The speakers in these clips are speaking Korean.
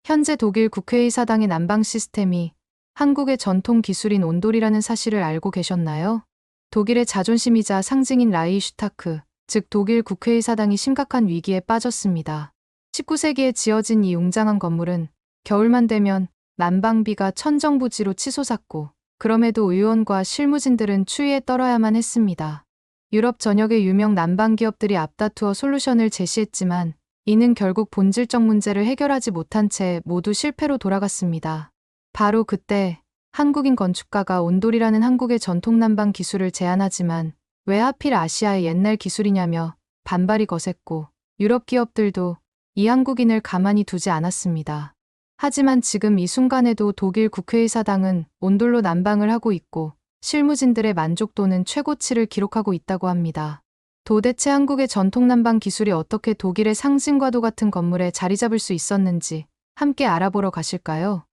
현재 독일 국회의사당의 난방 시스템이 한국의 전통 기술인 온돌이라는 사실을 알고 계셨나요? 독일의 자존심이자 상징인 라이히슈타크, 즉 독일 국회의사당이 심각한 위기에 빠졌습니다. 19세기에 지어진 이 웅장한 건물은 겨울만 되면 난방비가 천정부지로 치솟았고, 그럼에도 의원과 실무진들은 추위에 떨어야만 했습니다. 유럽 전역의 유명 난방 기업들이 앞다투어 솔루션을 제시했지만 이는 결국 본질적 문제를 해결하지 못한 채 모두 실패로 돌아갔습니다. 바로 그때 한국인 건축가가 온돌이라는 한국의 전통 난방 기술을 제안하지만 왜 하필 아시아의 옛날 기술이냐며 반발이 거셌고, 유럽 기업들도 이 한국인을 가만히 두지 않았습니다. 하지만 지금 이 순간에도 독일 국회의사당은 온돌로 난방을 하고 있고 실무진들의 만족도는 최고치를 기록하고 있다고 합니다. 도대체 한국의 전통 난방 기술이 어떻게 독일의 상징과도 같은 건물에 자리 잡을 수 있었는지 함께 알아보러 가실까요?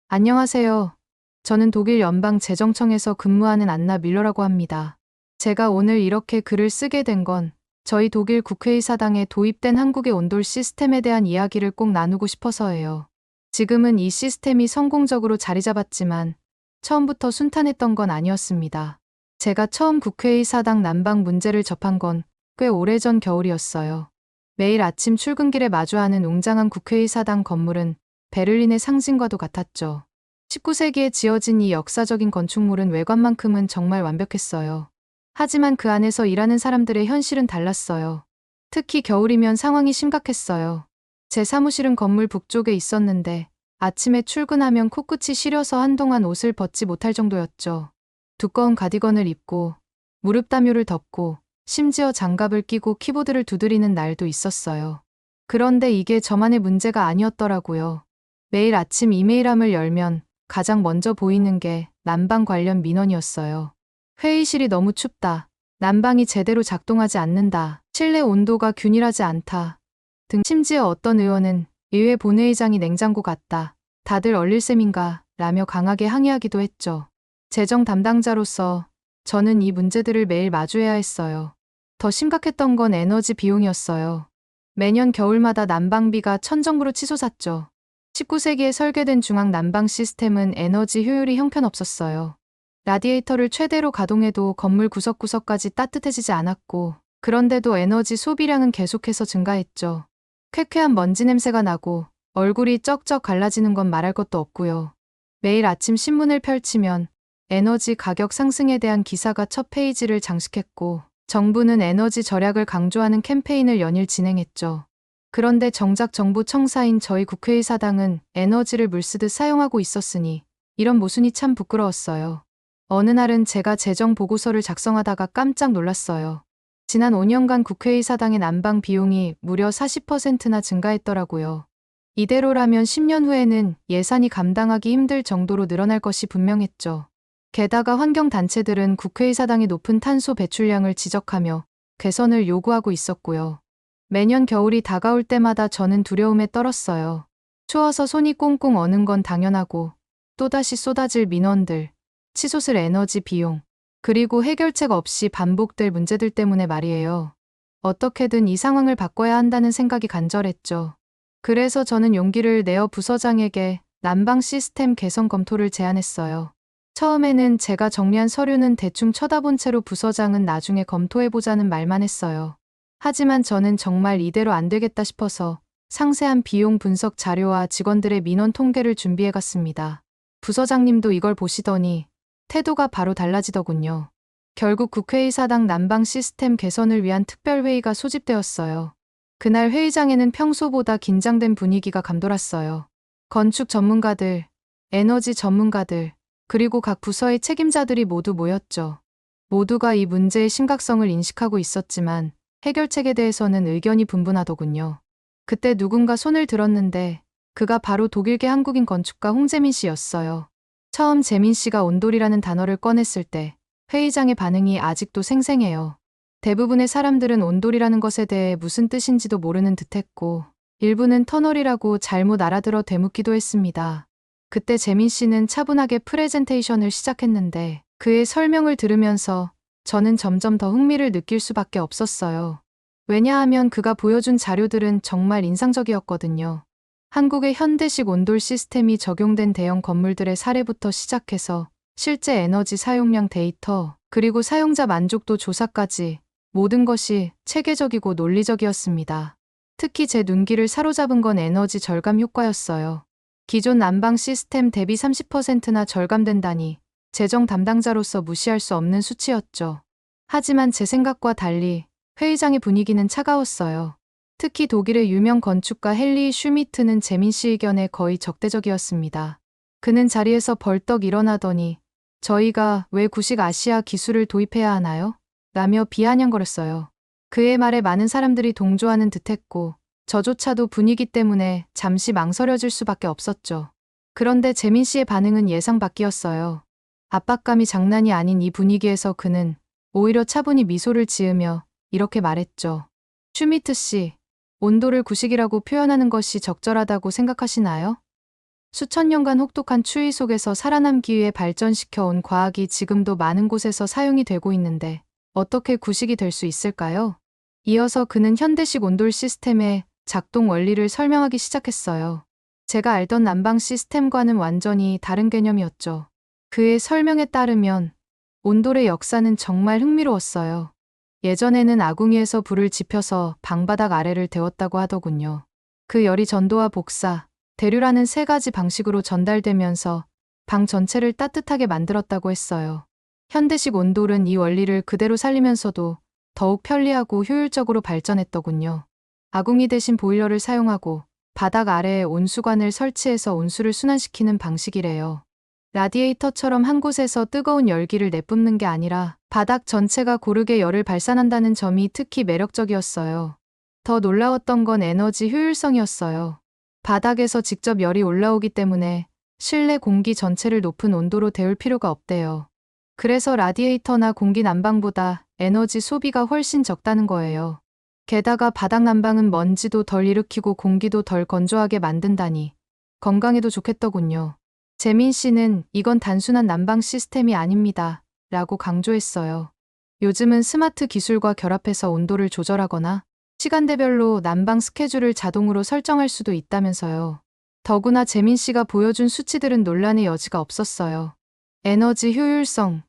안녕하세요. 저는 독일 연방재정청에서 근무하는 안나 밀러라고 합니다. 제가 오늘 이렇게 글을 쓰게 된 건 저희 독일 국회의사당에 도입된 한국의 온돌 시스템에 대한 이야기를 꼭 나누고 싶어서예요. 지금은 이 시스템이 성공적으로 자리 잡았지만 처음부터 순탄했던 건 아니었습니다. 제가 처음 국회의사당 난방 문제를 접한 건 꽤 오래전 겨울이었어요. 매일 아침 출근길에 마주하는 웅장한 국회의사당 건물은 베를린의 상징과도 같았죠. 19세기에 지어진 이 역사적인 건축물은 외관만큼은 정말 완벽했어요. 하지만 그 안에서 일하는 사람들의 현실은 달랐어요. 특히 겨울이면 상황이 심각했어요. 제 사무실은 건물 북쪽에 있었는데 아침에 출근하면 코끝이 시려서 한동안 옷을 벗지 못할 정도였죠. 두꺼운 가디건을 입고 무릎 담요를 덮고 심지어 장갑을 끼고 키보드를 두드리는 날도 있었어요. 그런데 이게 저만의 문제가 아니었더라고요. 매일 아침 이메일함을 열면 가장 먼저 보이는 게 난방 관련 민원이었어요. 회의실이 너무 춥다. 난방이 제대로 작동하지 않는다. 실내 온도가 균일하지 않다. 등. 심지어 어떤 의원은 의회 본회의장이 냉장고 같다. 다들 얼릴 셈인가? 라며 강하게 항의하기도 했죠. 재정 담당자로서 저는 이 문제들을 매일 마주해야 했어요. 더 심각했던 건 에너지 비용이었어요. 매년 겨울마다 난방비가 천정부로 치솟았죠. 19세기에 설계된 중앙 난방 시스템은 에너지 효율이 형편없었어요. 라디에이터를 최대로 가동해도 건물 구석구석까지 따뜻해지지 않았고, 그런데도 에너지 소비량은 계속해서 증가했죠. 쾌쾌한 먼지 냄새가 나고 얼굴이 쩍쩍 갈라지는 건 말할 것도 없고요. 매일 아침 신문을 펼치면 에너지 가격 상승에 대한 기사가 첫 페이지를 장식했고, 정부는 에너지 절약을 강조하는 캠페인을 연일 진행했죠. 그런데 정작 정부 청사인 저희 국회의사당은 에너지를 물쓰듯 사용하고 있었으니 이런 모순이 참 부끄러웠어요. 어느 날은 제가 재정 보고서를 작성하다가 깜짝 놀랐어요. 지난 5년간 국회의사당의 난방 비용이 무려 40%나 증가했더라고요. 이대로라면 10년 후에는 예산이 감당하기 힘들 정도로 늘어날 것이 분명했죠. 게다가 환경단체들은 국회의사당의 높은 탄소 배출량을 지적하며 개선을 요구하고 있었고요. 매년 겨울이 다가올 때마다 저는 두려움에 떨었어요. 추워서 손이 꽁꽁 어는 건 당연하고 또다시 쏟아질 민원들, 치솟을 에너지 비용, 그리고 해결책 없이 반복될 문제들 때문에 말이에요. 어떻게든 이 상황을 바꿔야 한다는 생각이 간절했죠. 그래서 저는 용기를 내어 부서장에게 난방 시스템 개선 검토를 제안했어요. 처음에는 제가 정리한 서류는 대충 쳐다본 채로 부서장은 나중에 검토해보자는 말만 했어요. 하지만 저는 정말 이대로 안 되겠다 싶어서 상세한 비용 분석 자료와 직원들의 민원 통계를 준비해갔습니다. 부서장님도 이걸 보시더니 태도가 바로 달라지더군요. 결국 국회의사당 난방 시스템 개선을 위한 특별회의가 소집되었어요. 그날 회의장에는 평소보다 긴장된 분위기가 감돌았어요. 건축 전문가들, 에너지 전문가들, 그리고 각 부서의 책임자들이 모두 모였죠. 모두가 이 문제의 심각성을 인식하고 있었지만 해결책에 대해서는 의견이 분분하더군요. 그때 누군가 손을 들었는데 그가 바로 독일계 한국인 건축가 홍재민 씨였어요. 처음 재민 씨가 온돌이라는 단어를 꺼냈을 때 회의장의 반응이 아직도 생생해요. 대부분의 사람들은 온돌이라는 것에 대해 무슨 뜻인지도 모르는 듯했고, 일부는 터널이라고 잘못 알아들어 되묻기도 했습니다. 그때 재민 씨는 차분하게 프레젠테이션을 시작했는데 그의 설명을 들으면서 저는 점점 더 흥미를 느낄 수밖에 없었어요. 왜냐하면 그가 보여준 자료들은 정말 인상적이었거든요. 한국의 현대식 온돌 시스템이 적용된 대형 건물들의 사례부터 시작해서 실제 에너지 사용량 데이터, 그리고 사용자 만족도 조사까지 모든 것이 체계적이고 논리적이었습니다. 특히 제 눈길을 사로잡은 건 에너지 절감 효과였어요. 기존 난방 시스템 대비 30%나 절감된다니 재정 담당자로서 무시할 수 없는 수치였죠. 하지만 제 생각과 달리 회의장의 분위기는 차가웠어요. 특히 독일의 유명 건축가 헨리 슈미트는 재민 씨 의견에 거의 적대적이었습니다. 그는 자리에서 벌떡 일어나더니 저희가 왜 구식 아시아 기술을 도입해야 하나요? 라며 비아냥거렸어요. 그의 말에 많은 사람들이 동조하는 듯했고 저조차도 분위기 때문에 잠시 망설여질 수밖에 없었죠. 그런데 재민 씨의 반응은 예상 밖이었어요. 압박감이 장난이 아닌 이 분위기에서 그는 오히려 차분히 미소를 지으며 이렇게 말했죠. 슈미트 씨, 온도를 구식이라고 표현하는 것이 적절하다고 생각하시나요? 수천 년간 혹독한 추위 속에서 살아남기 위해 발전시켜온 과학이 지금도 많은 곳에서 사용이 되고 있는데 어떻게 구식이 될 수 있을까요? 이어서 그는 현대식 온돌 시스템의 작동 원리를 설명하기 시작했어요. 제가 알던 난방 시스템과는 완전히 다른 개념이었죠. 그의 설명에 따르면 온돌의 역사는 정말 흥미로웠어요. 예전에는 아궁이에서 불을 지펴서 방바닥 아래를 데웠다고 하더군요. 그 열이 전도와 복사, 대류라는 세 가지 방식으로 전달되면서 방 전체를 따뜻하게 만들었다고 했어요. 현대식 온돌은 이 원리를 그대로 살리면서도 더욱 편리하고 효율적으로 발전했더군요. 아궁이 대신 보일러를 사용하고 바닥 아래에 온수관을 설치해서 온수를 순환시키는 방식이래요. 라디에이터처럼 한 곳에서 뜨거운 열기를 내뿜는 게 아니라 바닥 전체가 고르게 열을 발산한다는 점이 특히 매력적이었어요. 더 놀라웠던 건 에너지 효율성이었어요. 바닥에서 직접 열이 올라오기 때문에 실내 공기 전체를 높은 온도로 데울 필요가 없대요. 그래서 라디에이터나 공기 난방보다 에너지 소비가 훨씬 적다는 거예요. 게다가 바닥 난방은 먼지도 덜 일으키고 공기도 덜 건조하게 만든다니 건강에도 좋겠더군요. 재민 씨는 이건 단순한 난방 시스템이 아닙니다. 라고 강조했어요. 요즘은 스마트 기술과 결합해서 온도를 조절하거나 시간대별로 난방 스케줄을 자동으로 설정할 수도 있다면서요. 더구나 재민 씨가 보여준 수치들은 논란의 여지가 없었어요. 에너지 효율성,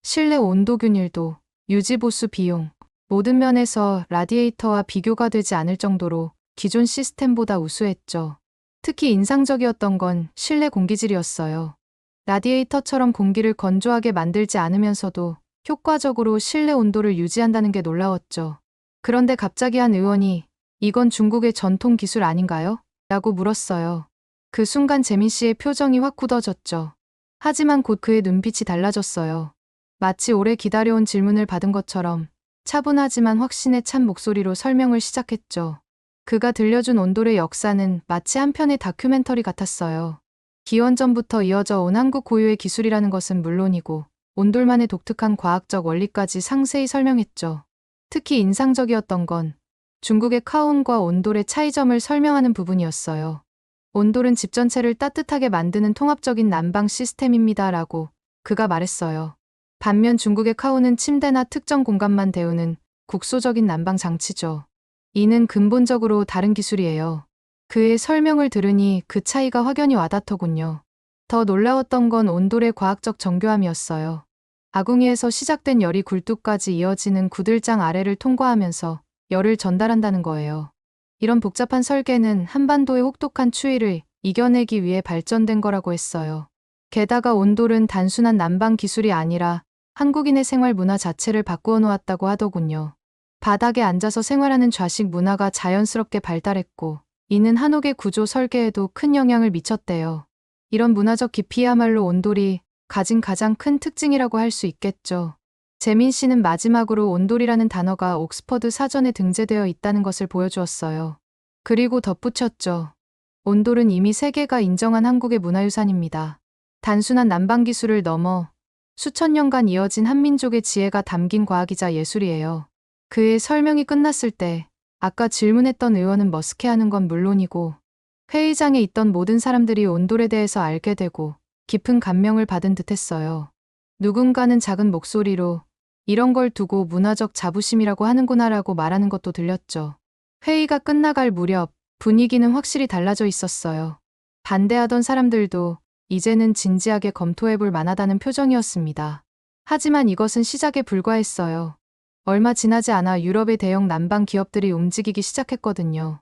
실내 온도 균일도, 유지보수 비용, 모든 면에서 라디에이터와 비교가 되지 않을 정도로 기존 시스템보다 우수했죠. 특히 인상적이었던 건 실내 공기질이었어요. 라디에이터처럼 공기를 건조하게 만들지 않으면서도 효과적으로 실내 온도를 유지한다는 게 놀라웠죠. 그런데 갑자기 한 의원이 이건 중국의 전통 기술 아닌가요? 라고 물었어요. 그 순간 재민 씨의 표정이 확 굳어졌죠. 하지만 곧 그의 눈빛이 달라졌어요. 마치 오래 기다려온 질문을 받은 것처럼 차분하지만 확신에 찬 목소리로 설명을 시작했죠. 그가 들려준 온돌의 역사는 마치 한 편의 다큐멘터리 같았어요. 기원전부터 이어져 온 한국 고유의 기술이라는 것은 물론이고 온돌만의 독특한 과학적 원리까지 상세히 설명했죠. 특히 인상적이었던 건 중국의 카온과 온돌의 차이점을 설명하는 부분이었어요. 온돌은 집 전체를 따뜻하게 만드는 통합적인 난방 시스템입니다라고 그가 말했어요. 반면 중국의 카온은 침대나 특정 공간만 데우는 국소적인 난방 장치죠. 이는 근본적으로 다른 기술이에요. 그의 설명을 들으니 그 차이가 확연히 와닿더군요. 더 놀라웠던 건 온돌의 과학적 정교함이었어요. 아궁이에서 시작된 열이 굴뚝까지 이어지는 구들장 아래를 통과하면서 열을 전달한다는 거예요. 이런 복잡한 설계는 한반도의 혹독한 추위를 이겨내기 위해 발전된 거라고 했어요. 게다가 온돌은 단순한 난방 기술이 아니라 한국인의 생활 문화 자체를 바꾸어 놓았다고 하더군요. 바닥에 앉아서 생활하는 좌식 문화가 자연스럽게 발달했고 이는 한옥의 구조 설계에도 큰 영향을 미쳤대요. 이런 문화적 깊이야말로 온돌이 가진 가장 큰 특징이라고 할 수 있겠죠. 재민 씨는 마지막으로 온돌이라는 단어가 옥스퍼드 사전에 등재되어 있다는 것을 보여주었어요. 그리고 덧붙였죠. 온돌은 이미 세계가 인정한 한국의 문화유산입니다. 단순한 난방 기술을 넘어 수천 년간 이어진 한민족의 지혜가 담긴 과학이자 예술이에요. 그의 설명이 끝났을 때 아까 질문했던 의원은 머쓱해하는 건 물론이고 회의장에 있던 모든 사람들이 온돌에 대해서 알게 되고 깊은 감명을 받은 듯했어요. 누군가는 작은 목소리로 이런 걸 두고 문화적 자부심이라고 하는구나라고 말하는 것도 들렸죠. 회의가 끝나갈 무렵 분위기는 확실히 달라져 있었어요. 반대하던 사람들도 이제는 진지하게 검토해볼 만하다는 표정이었습니다. 하지만 이것은 시작에 불과했어요. 얼마 지나지 않아 유럽의 대형 난방 기업들이 움직이기 시작했거든요.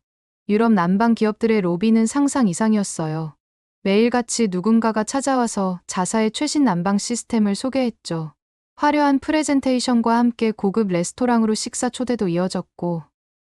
유럽 난방 기업들의 로비는 상상 이상이었어요. 매일같이 누군가가 찾아와서 자사의 최신 난방 시스템을 소개했죠. 화려한 프레젠테이션과 함께 고급 레스토랑으로 식사 초대도 이어졌고,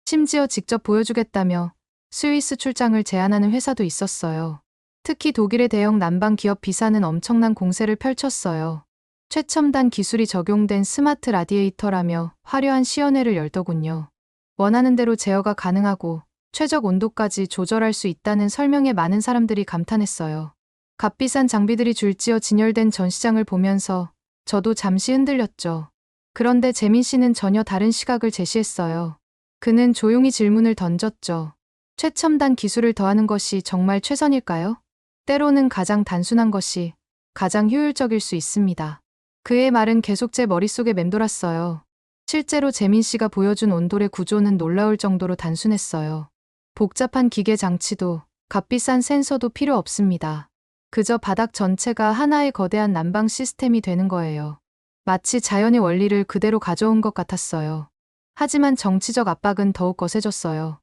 심지어 직접 보여주겠다며 스위스 출장을 제안하는 회사도 있었어요. 특히 독일의 대형 난방 기업 비사는 엄청난 공세를 펼쳤어요. 최첨단 기술이 적용된 스마트 라디에이터라며 화려한 시연회를 열더군요. 원하는 대로 제어가 가능하고 최적 온도까지 조절할 수 있다는 설명에 많은 사람들이 감탄했어요. 값비싼 장비들이 줄지어 진열된 전시장을 보면서 저도 잠시 흔들렸죠. 그런데 재민 씨는 전혀 다른 시각을 제시했어요. 그는 조용히 질문을 던졌죠. 최첨단 기술을 더하는 것이 정말 최선일까요? 때로는 가장 단순한 것이 가장 효율적일 수 있습니다. 그의 말은 계속 제 머릿속에 맴돌았어요. 실제로 재민 씨가 보여준 온돌의 구조는 놀라울 정도로 단순했어요. 복잡한 기계 장치도 값비싼 센서도 필요 없습니다. 그저 바닥 전체가 하나의 거대한 난방 시스템이 되는 거예요. 마치 자연의 원리를 그대로 가져온 것 같았어요. 하지만 정치적 압박은 더욱 거세졌어요.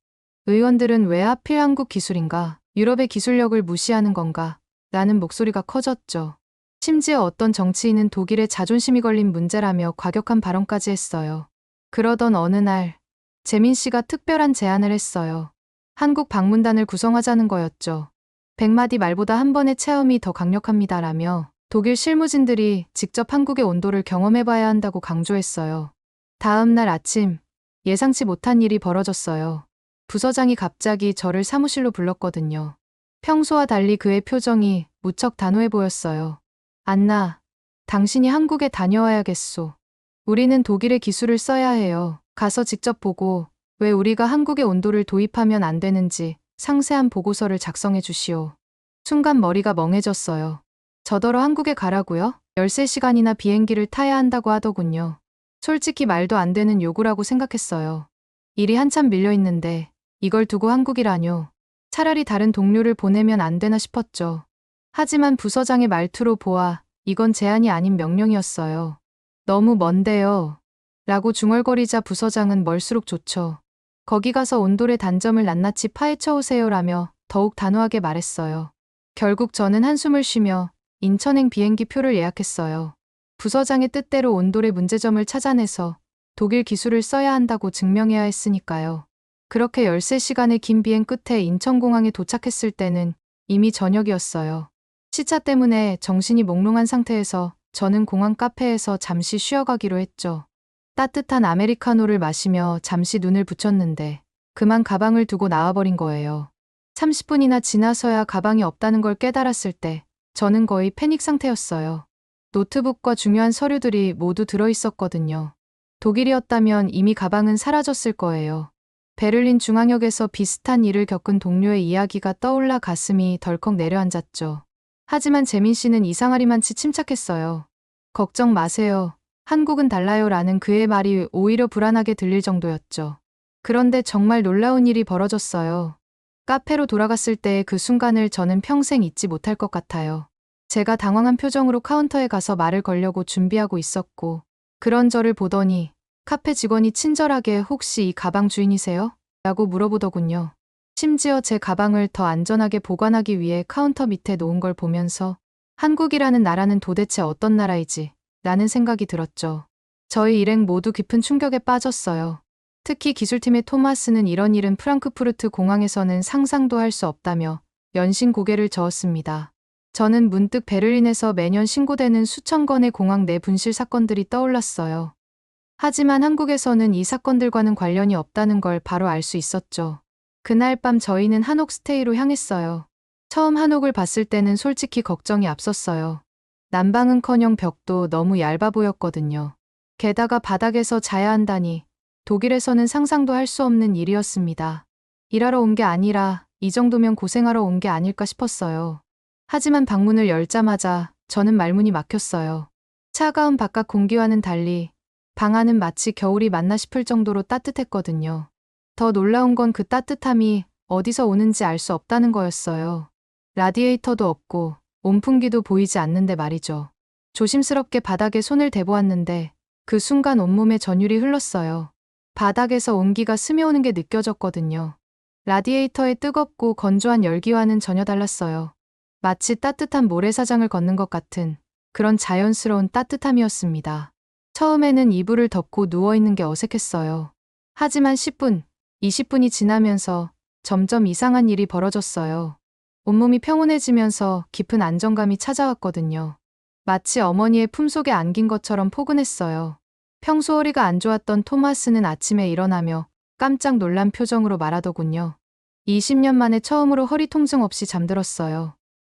의원들은 왜 하필 한국 기술인가, 유럽의 기술력을 무시하는 건가, 라는 목소리가 커졌죠. 심지어 어떤 정치인은 독일의 자존심이 걸린 문제라며 과격한 발언까지 했어요. 그러던 어느 날, 재민 씨가 특별한 제안을 했어요. 한국 방문단을 구성하자는 거였죠. 100마디 말보다 한 번의 체험이 더 강력합니다라며 독일 실무진들이 직접 한국의 온도를 경험해봐야 한다고 강조했어요. 다음 날 아침, 예상치 못한 일이 벌어졌어요. 부서장이 갑자기 저를 사무실로 불렀거든요. 평소와 달리 그의 표정이 무척 단호해 보였어요. 안나, 당신이 한국에 다녀와야겠소. 우리는 독일의 기술을 써야 해요. 가서 직접 보고 왜 우리가 한국의 온도를 도입하면 안 되는지 상세한 보고서를 작성해 주시오. 순간 머리가 멍해졌어요. 저더러 한국에 가라고요? 13시간이나 비행기를 타야 한다고 하더군요. 솔직히 말도 안 되는 요구라고 생각했어요. 일이 한참 밀려 있는데 이걸 두고 한국이라뇨. 차라리 다른 동료를 보내면 안 되나 싶었죠. 하지만 부서장의 말투로 보아 이건 제안이 아닌 명령이었어요. 너무 먼데요. 라고 중얼거리자 부서장은 멀수록 좋죠. 거기 가서 온돌의 단점을 낱낱이 파헤쳐 오세요라며 더욱 단호하게 말했어요. 결국 저는 한숨을 쉬며 인천행 비행기 표를 예약했어요. 부서장의 뜻대로 온돌의 문제점을 찾아내서 독일 기술을 써야 한다고 증명해야 했으니까요. 그렇게 13시간의 긴 비행 끝에 인천공항에 도착했을 때는 이미 저녁이었어요. 시차 때문에 정신이 몽롱한 상태에서 저는 공항 카페에서 잠시 쉬어가기로 했죠. 따뜻한 아메리카노를 마시며 잠시 눈을 붙였는데 그만 가방을 두고 나와버린 거예요. 30분이나 지나서야 가방이 없다는 걸 깨달았을 때 저는 거의 패닉 상태였어요. 노트북과 중요한 서류들이 모두 들어있었거든요. 독일이었다면 이미 가방은 사라졌을 거예요. 베를린 중앙역에서 비슷한 일을 겪은 동료의 이야기가 떠올라 가슴이 덜컥 내려앉았죠. 하지만 재민 씨는 이상하리만치 침착했어요. 걱정 마세요. 한국은 달라요 라는 그의 말이 오히려 불안하게 들릴 정도였죠. 그런데 정말 놀라운 일이 벌어졌어요. 카페로 돌아갔을 때의 그 순간을 저는 평생 잊지 못할 것 같아요. 제가 당황한 표정으로 카운터에 가서 말을 걸려고 준비하고 있었고, 그런 저를 보더니 카페 직원이 친절하게 혹시 이 가방 주인이세요? 라고 물어보더군요. 심지어 제 가방을 더 안전하게 보관하기 위해 카운터 밑에 놓은 걸 보면서 한국이라는 나라는 도대체 어떤 나라이지? 라는 생각이 들었죠. 저희 일행 모두 깊은 충격에 빠졌어요. 특히 기술팀의 토마스는 이런 일은 프랑크푸르트 공항에서는 상상도 할 수 없다며 연신 고개를 저었습니다. 저는 문득 베를린에서 매년 신고되는 수천 건의 공항 내 분실 사건들이 떠올랐어요. 하지만 한국에서는 이 사건들과는 관련이 없다는 걸 바로 알 수 있었죠. 그날 밤 저희는 한옥스테이로 향했어요. 처음 한옥을 봤을 때는 솔직히 걱정이 앞섰어요. 난방은커녕 벽도 너무 얇아 보였거든요. 게다가 바닥에서 자야 한다니 독일에서는 상상도 할 수 없는 일이었습니다. 일하러 온 게 아니라 이 정도면 고생하러 온 게 아닐까 싶었어요. 하지만 방문을 열자마자 저는 말문이 막혔어요. 차가운 바깥 공기와는 달리 방 안은 마치 겨울이 맞나 싶을 정도로 따뜻했거든요. 더 놀라운 건 그 따뜻함이 어디서 오는지 알 수 없다는 거였어요. 라디에이터도 없고 온풍기도 보이지 않는데 말이죠. 조심스럽게 바닥에 손을 대보았는데 그 순간 온몸에 전율이 흘렀어요. 바닥에서 온기가 스며오는 게 느껴졌거든요. 라디에이터의 뜨겁고 건조한 열기와는 전혀 달랐어요. 마치 따뜻한 모래사장을 걷는 것 같은 그런 자연스러운 따뜻함이었습니다. 처음에는 이불을 덮고 누워있는 게 어색했어요. 하지만 10분, 20분이 지나면서 점점 이상한 일이 벌어졌어요. 온몸이 평온해지면서 깊은 안정감이 찾아왔거든요. 마치 어머니의 품속에 안긴 것처럼 포근했어요. 평소 허리가 안 좋았던 토마스는 아침에 일어나며 깜짝 놀란 표정으로 말하더군요. 20년 만에 처음으로 허리 통증 없이 잠들었어요.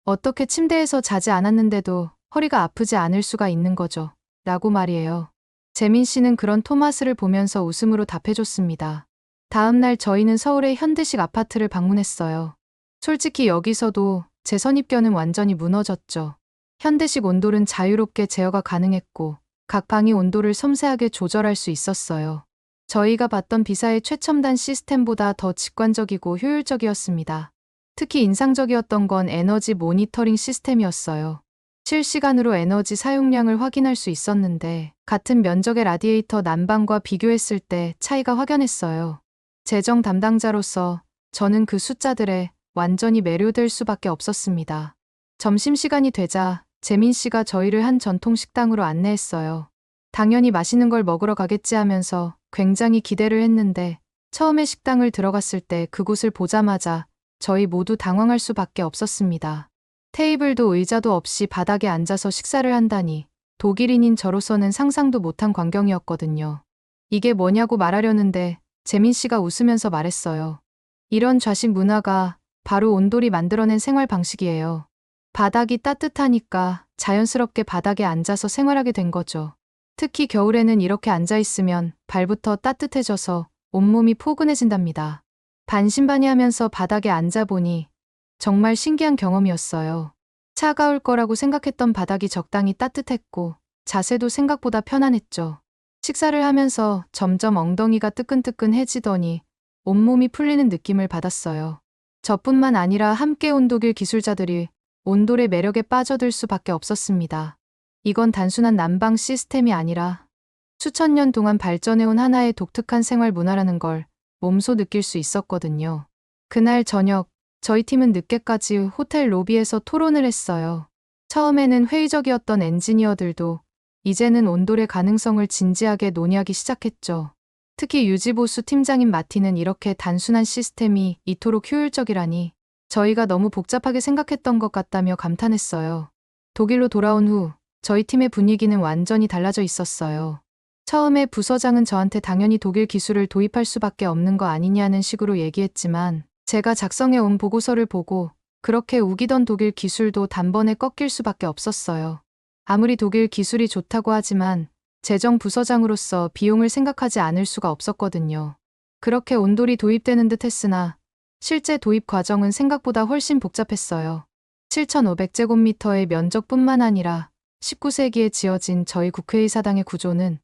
어떻게 침대에서 자지 않았는데도 허리가 아프지 않을 수가 있는 거죠. 라고 말이에요. 재민 씨는 그런 토마스를 보면서 웃음으로 답해줬습니다. 다음 날 저희는 서울의 현대식 아파트를 방문했어요. 솔직히 여기서도 제 선입견은 완전히 무너졌죠. 현대식 온돌은 자유롭게 제어가 가능했고 각 방이 온도를 섬세하게 조절할 수 있었어요. 저희가 봤던 비사의 최첨단 시스템보다 더 직관적이고 효율적이었습니다. 특히 인상적이었던 건 에너지 모니터링 시스템이었어요. 실시간으로 에너지 사용량을 확인할 수 있었는데 같은 면적의 라디에이터 난방과 비교했을 때 차이가 확연했어요. 재정 담당자로서 저는 그 숫자들에 완전히 매료될 수밖에 없었습니다. 점심시간이 되자 재민 씨가 저희를 한 전통 식당으로 안내했어요. 당연히 맛있는 걸 먹으러 가겠지 하면서 굉장히 기대를 했는데 처음에 식당을 들어갔을 때 그곳을 보자마자 저희 모두 당황할 수밖에 없었습니다. 테이블도 의자도 없이 바닥에 앉아서 식사를 한다니 독일인인 저로서는 상상도 못한 광경이었거든요. 이게 뭐냐고 말하려는데 재민 씨가 웃으면서 말했어요. 이런 좌식 문화가 바로 온돌이 만들어낸 생활 방식이에요. 바닥이 따뜻하니까 자연스럽게 바닥에 앉아서 생활하게 된 거죠. 특히 겨울에는 이렇게 앉아있으면 발부터 따뜻해져서 온몸이 포근해진답니다. 반신반의하면서 바닥에 앉아보니 정말 신기한 경험이었어요. 차가울 거라고 생각했던 바닥이 적당히 따뜻했고 자세도 생각보다 편안했죠. 식사를 하면서 점점 엉덩이가 뜨끈뜨끈해지더니 온몸이 풀리는 느낌을 받았어요. 저뿐만 아니라 함께 온 독일 기술자들이 온돌의 매력에 빠져들 수밖에 없었습니다. 이건 단순한 난방 시스템이 아니라 수천 년 동안 발전해온 하나의 독특한 생활 문화라는 걸 몸소 느낄 수 있었거든요. 그날 저녁, 저희 팀은 늦게까지 호텔 로비에서 토론을 했어요. 처음에는 회의적이었던 엔지니어들도 이제는 온돌의 가능성을 진지하게 논의하기 시작했죠. 특히 유지보수 팀장인 마티는 이렇게 단순한 시스템이 이토록 효율적이라니 저희가 너무 복잡하게 생각했던 것 같다며 감탄했어요. 독일로 돌아온 후 저희 팀의 분위기는 완전히 달라져 있었어요. 처음에 부서장은 저한테 당연히 독일 기술을 도입할 수밖에 없는 거 아니냐는 식으로 얘기했지만 제가 작성해 온 보고서를 보고 그렇게 우기던 독일 기술도 단번에 꺾일 수밖에 없었어요. 아무리 독일 기술이 좋다고 하지만 재정 부서장으로서 비용을 생각하지 않을 수가 없었거든요. 그렇게 온돌이 도입되는 듯 했으나 실제 도입 과정은 생각보다 훨씬 복잡했어요. 7,500제곱미터의 면적뿐만 아니라 19세기에 지어진 저희 국회의사당의 구조는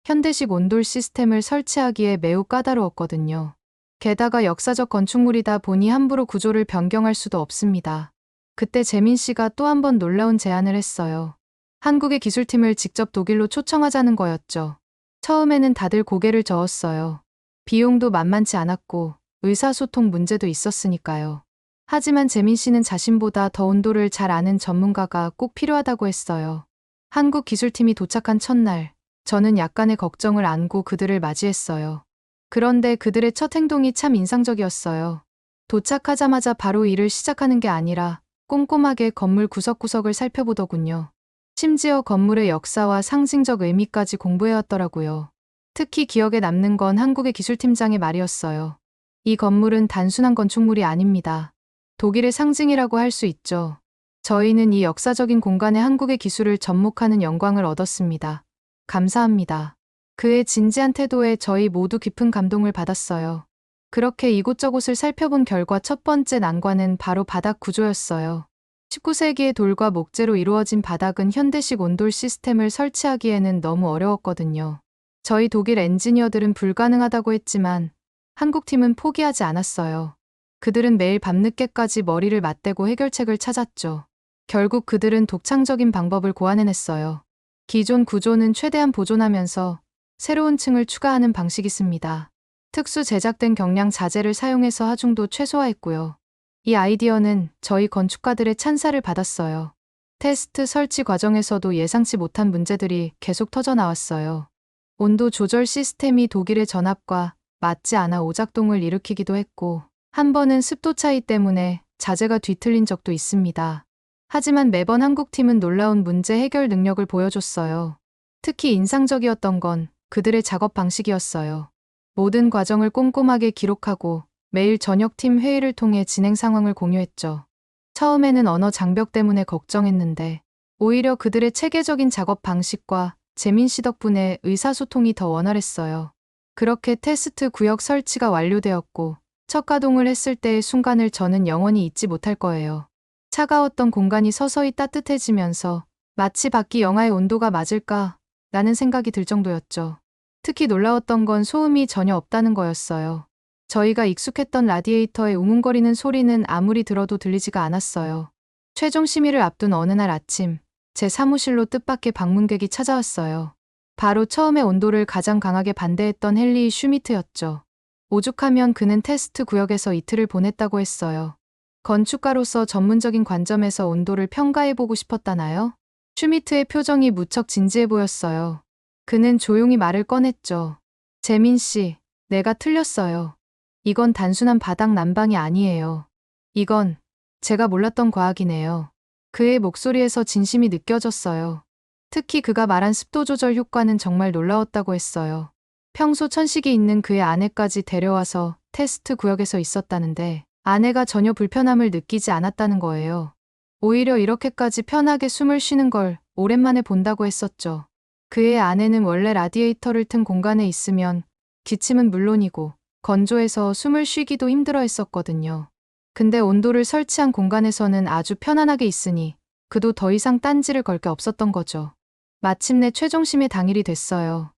현대식 온돌 시스템을 설치하기에 매우 까다로웠거든요. 게다가 역사적 건축물이다 보니 함부로 구조를 변경할 수도 없습니다. 그때 재민 씨가 또 한 번 놀라운 제안을 했어요. 한국의 기술팀을 직접 독일로 초청하자는 거였죠. 처음에는 다들 고개를 저었어요. 비용도 만만치 않았고 의사소통 문제도 있었으니까요. 하지만 재민 씨는 자신보다 더 온돌을 잘 아는 전문가가 꼭 필요하다고 했어요. 한국 기술팀이 도착한 첫날, 저는 약간의 걱정을 안고 그들을 맞이했어요. 그런데 그들의 첫 행동이 참 인상적이었어요. 도착하자마자 바로 일을 시작하는 게 아니라 꼼꼼하게 건물 구석구석을 살펴보더군요. 심지어 건물의 역사와 상징적 의미까지 공부해왔더라고요. 특히 기억에 남는 건 한국의 기술팀장의 말이었어요. 이 건물은 단순한 건축물이 아닙니다. 독일의 상징이라고 할 수 있죠. 저희는 이 역사적인 공간에 한국의 기술을 접목하는 영광을 얻었습니다. 감사합니다. 그의 진지한 태도에 저희 모두 깊은 감동을 받았어요. 그렇게 이곳저곳을 살펴본 결과 첫 번째 난관은 바로 바닥 구조였어요. 19세기의 돌과 목재로 이루어진 바닥은 현대식 온돌 시스템을 설치하기에는 너무 어려웠거든요. 저희 독일 엔지니어들은 불가능하다고 했지만 한국팀은 포기하지 않았어요. 그들은 매일 밤늦게까지 머리를 맞대고 해결책을 찾았죠. 결국 그들은 독창적인 방법을 고안해냈어요. 기존 구조는 최대한 보존하면서 새로운 층을 추가하는 방식이습니다. 특수 제작된 경량 자재를 사용해서 하중도 최소화했고요. 이 아이디어는 저희 건축가들의 찬사를 받았어요. 테스트 설치 과정에서도 예상치 못한 문제들이 계속 터져 나왔어요. 온도 조절 시스템이 독일의 전압과 맞지 않아 오작동을 일으키기도 했고, 한 번은 습도 차이 때문에 자재가 뒤틀린 적도 있습니다. 하지만 매번 한국팀은 놀라운 문제 해결 능력을 보여줬어요. 특히 인상적이었던 건 그들의 작업 방식이었어요. 모든 과정을 꼼꼼하게 기록하고 매일 저녁 팀 회의를 통해 진행 상황을 공유했죠. 처음에는 언어 장벽 때문에 걱정했는데 오히려 그들의 체계적인 작업 방식과 재민 씨 덕분에 의사소통이 더 원활했어요. 그렇게 테스트 구역 설치가 완료되었고 첫 가동을 했을 때의 순간을 저는 영원히 잊지 못할 거예요. 차가웠던 공간이 서서히 따뜻해지면서 마치 밖이 영하의 온도가 맞을까 라는 생각이 들 정도였죠. 특히 놀라웠던 건 소음이 전혀 없다는 거였어요. 저희가 익숙했던 라디에이터의 웅웅거리는 소리는 아무리 들어도 들리지가 않았어요. 최종 심의를 앞둔 어느 날 아침, 제 사무실로 뜻밖의 방문객이 찾아왔어요. 바로 처음에 온도를 가장 강하게 반대했던 헨리 슈미트였죠. 오죽하면 그는 테스트 구역에서 이틀을 보냈다고 했어요. 건축가로서 전문적인 관점에서 온도를 평가해보고 싶었다나요? 슈미트의 표정이 무척 진지해 보였어요. 그는 조용히 말을 꺼냈죠. 재민 씨, 내가 틀렸어요. 이건 단순한 바닥 난방이 아니에요. 이건 제가 몰랐던 과학이네요. 그의 목소리에서 진심이 느껴졌어요. 특히 그가 말한 습도 조절 효과는 정말 놀라웠다고 했어요. 평소 천식이 있는 그의 아내까지 데려와서 테스트 구역에서 있었다는데 아내가 전혀 불편함을 느끼지 않았다는 거예요. 오히려 이렇게까지 편하게 숨을 쉬는 걸 오랜만에 본다고 했었죠. 그의 아내는 원래 라디에이터를 튼 공간에 있으면 기침은 물론이고 건조해서 숨을 쉬기도 힘들어 했었거든요. 근데 온도를 설치한 공간에서는 아주 편안하게 있으니 그도 더 이상 딴지를 걸 게 없었던 거죠. 마침내 최종심의 당일이 됐어요.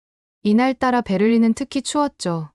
이날따라 베를린은 특히 추웠죠.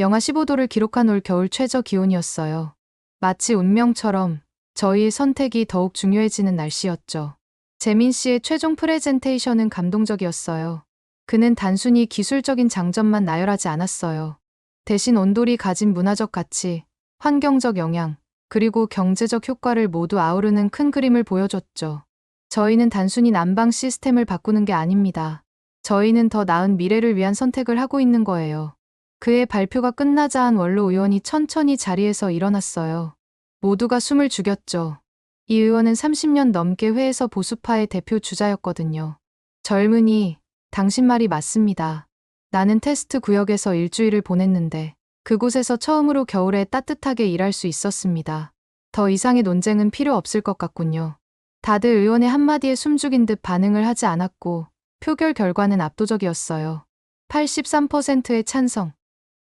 영하 15도를 기록한 올 겨울 최저 기온이었어요. 마치 운명처럼 저희의 선택이 더욱 중요해지는 날씨였죠. 재민 씨의 최종 프레젠테이션은 감동적이었어요. 그는 단순히 기술적인 장점만 나열하지 않았어요. 대신 온돌이 가진 문화적 가치, 환경적 영향, 그리고 경제적 효과를 모두 아우르는 큰 그림을 보여줬죠. 저희는 단순히 난방 시스템을 바꾸는 게 아닙니다. 저희는 더 나은 미래를 위한 선택을 하고 있는 거예요. 그의 발표가 끝나자 한 원로 의원이 천천히 자리에서 일어났어요. 모두가 숨을 죽였죠. 이 의원은 30년 넘게 회에서 보수파의 대표 주자였거든요. 젊은이, 당신 말이 맞습니다. 나는 테스트 구역에서 일주일을 보냈는데 그곳에서 처음으로 겨울에 따뜻하게 일할 수 있었습니다. 더 이상의 논쟁은 필요 없을 것 같군요. 다들 의원의 한마디에 숨죽인 듯 반응을 하지 않았고 표결 결과는 압도적이었어요. 83%의 찬성.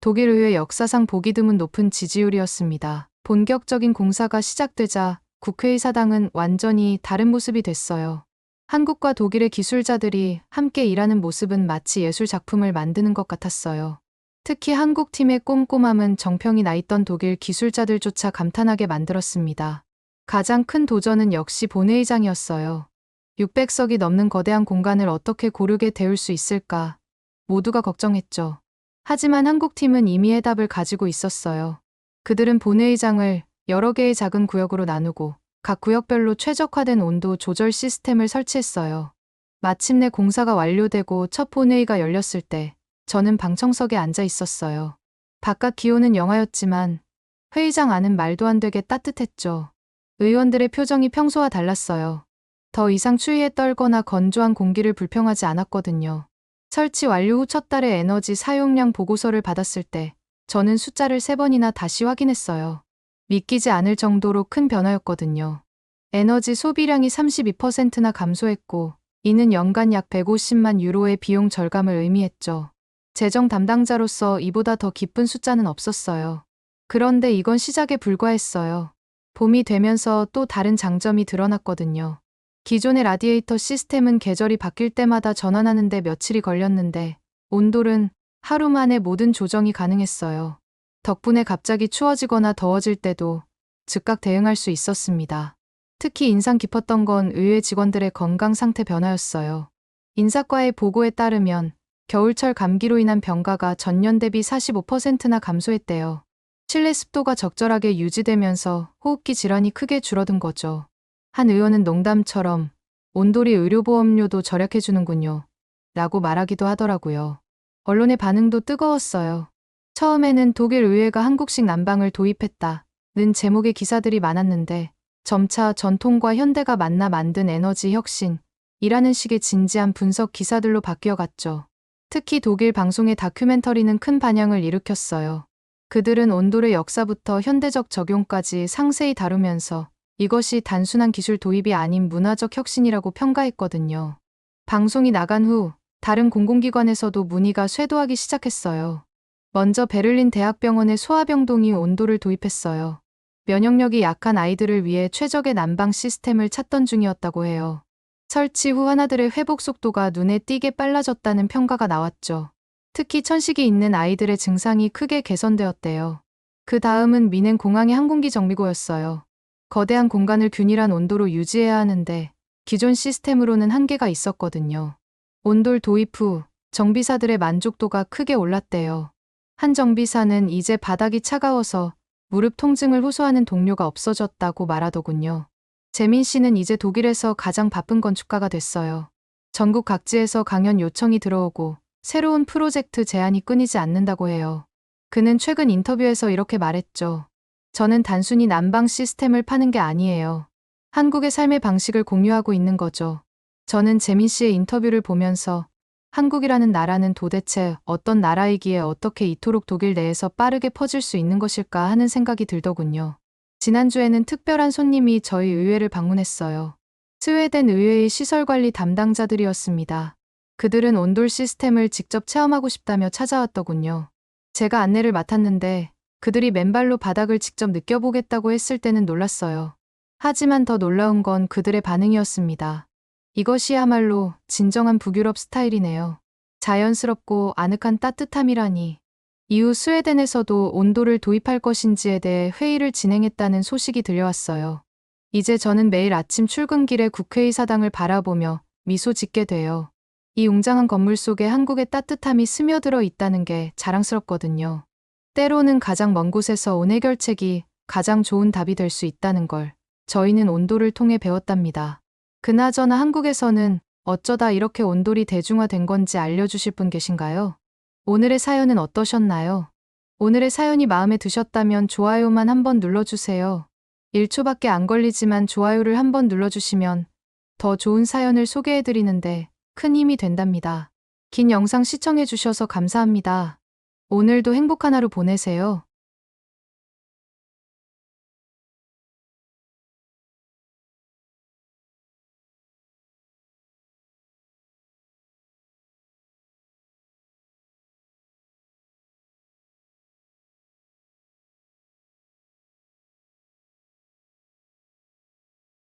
독일 의회 역사상 보기 드문 높은 지지율이었습니다. 본격적인 공사가 시작되자 국회의사당은 완전히 다른 모습이 됐어요. 한국과 독일의 기술자들이 함께 일하는 모습은 마치 예술 작품을 만드는 것 같았어요. 특히 한국 팀의 꼼꼼함은 정평이 나 있던 독일 기술자들조차 감탄하게 만들었습니다. 가장 큰 도전은 역시 본회의장이었어요. 600석이 넘는 거대한 공간을 어떻게 고르게 데울 수 있을까? 모두가 걱정했죠. 하지만 한국팀은 이미 해답을 가지고 있었어요. 그들은 본회의장을 여러 개의 작은 구역으로 나누고 각 구역별로 최적화된 온도 조절 시스템을 설치했어요. 마침내 공사가 완료되고 첫 본회의가 열렸을 때 저는 방청석에 앉아 있었어요. 바깥 기온은 영하였지만 회의장 안은 말도 안 되게 따뜻했죠. 의원들의 표정이 평소와 달랐어요. 더 이상 추위에 떨거나 건조한 공기를 불평하지 않았거든요. 설치 완료 후 첫 달의 에너지 사용량 보고서를 받았을 때 저는 숫자를 3번이나 다시 확인했어요. 믿기지 않을 정도로 큰 변화였거든요. 에너지 소비량이 32%나 감소했고 이는 연간 약 150만 유로의 비용 절감을 의미했죠. 재정 담당자로서 이보다 더 기쁜 숫자는 없었어요. 그런데 이건 시작에 불과했어요. 봄이 되면서 또 다른 장점이 드러났거든요. 기존의 라디에이터 시스템은 계절이 바뀔 때마다 전환하는데 며칠이 걸렸는데 온돌은 하루 만에 모든 조정이 가능했어요. 덕분에 갑자기 추워지거나 더워질 때도 즉각 대응할 수 있었습니다. 특히 인상 깊었던 건 의회 직원들의 건강 상태 변화였어요. 인사과의 보고에 따르면 겨울철 감기로 인한 병가가 전년 대비 45%나 감소했대요. 실내 습도가 적절하게 유지되면서 호흡기 질환이 크게 줄어든 거죠. 한 의원은 농담처럼 온돌이 의료보험료도 절약해주는군요. 라고 말하기도 하더라고요. 언론의 반응도 뜨거웠어요. 처음에는 독일 의회가 한국식 난방을 도입했다는 제목의 기사들이 많았는데 점차 전통과 현대가 만나 만든 에너지 혁신이라는 식의 진지한 분석 기사들로 바뀌어갔죠. 특히 독일 방송의 다큐멘터리는 큰 반향을 일으켰어요. 그들은 온돌의 역사부터 현대적 적용까지 상세히 다루면서 이것이 단순한 기술 도입이 아닌 문화적 혁신이라고 평가했거든요. 방송이 나간 후 다른 공공기관에서도 문의가 쇄도하기 시작했어요. 먼저 베를린 대학병원의 소아병동이 온돌을 도입했어요. 면역력이 약한 아이들을 위해 최적의 난방 시스템을 찾던 중이었다고 해요. 설치 후 하나들의 회복 속도가 눈에 띄게 빨라졌다는 평가가 나왔죠. 특히 천식이 있는 아이들의 증상이 크게 개선되었대요. 그 다음은 미넨 공항의 항공기 정비고였어요. 거대한 공간을 균일한 온도로 유지해야 하는데 기존 시스템으로는 한계가 있었거든요. 온돌 도입 후 정비사들의 만족도가 크게 올랐대요. 한 정비사는 이제 바닥이 차가워서 무릎 통증을 호소하는 동료가 없어졌다고 말하더군요. 재민 씨는 이제 독일에서 가장 바쁜 건축가가 됐어요. 전국 각지에서 강연 요청이 들어오고 새로운 프로젝트 제안이 끊이지 않는다고 해요. 그는 최근 인터뷰에서 이렇게 말했죠. 저는 단순히 난방 시스템을 파는 게 아니에요. 한국의 삶의 방식을 공유하고 있는 거죠. 저는 재민 씨의 인터뷰를 보면서 한국이라는 나라는 도대체 어떤 나라이기에 어떻게 이토록 독일 내에서 빠르게 퍼질 수 있는 것일까 하는 생각이 들더군요. 지난주에는 특별한 손님이 저희 의회를 방문했어요. 스웨덴 의회의 시설관리 담당자들이었습니다. 그들은 온돌 시스템을 직접 체험하고 싶다며 찾아왔더군요. 제가 안내를 맡았는데 그들이 맨발로 바닥을 직접 느껴보겠다고 했을 때는 놀랐어요. 하지만 더 놀라운 건 그들의 반응이었습니다. 이것이야말로 진정한 북유럽 스타일이네요. 자연스럽고 아늑한 따뜻함이라니. 이후 스웨덴에서도 온돌을 도입할 것인지에 대해 회의를 진행했다는 소식이 들려왔어요. 이제 저는 매일 아침 출근길에 국회의사당을 바라보며 미소 짓게 돼요. 이 웅장한 건물 속에 한국의 따뜻함이 스며들어 있다는 게 자랑스럽거든요. 때로는 가장 먼 곳에서 온 해결책이 가장 좋은 답이 될 수 있다는 걸 저희는 온돌을 통해 배웠답니다. 그나저나 한국에서는 어쩌다 이렇게 온돌이 대중화된 건지 알려주실 분 계신가요? 오늘의 사연은 어떠셨나요? 오늘의 사연이 마음에 드셨다면 좋아요만 한번 눌러주세요. 1초밖에 안 걸리지만 좋아요를 한번 눌러주시면 더 좋은 사연을 소개해드리는데 큰 힘이 된답니다. 긴 영상 시청해주셔서 감사합니다. 오늘도 행복한 하루 보내세요.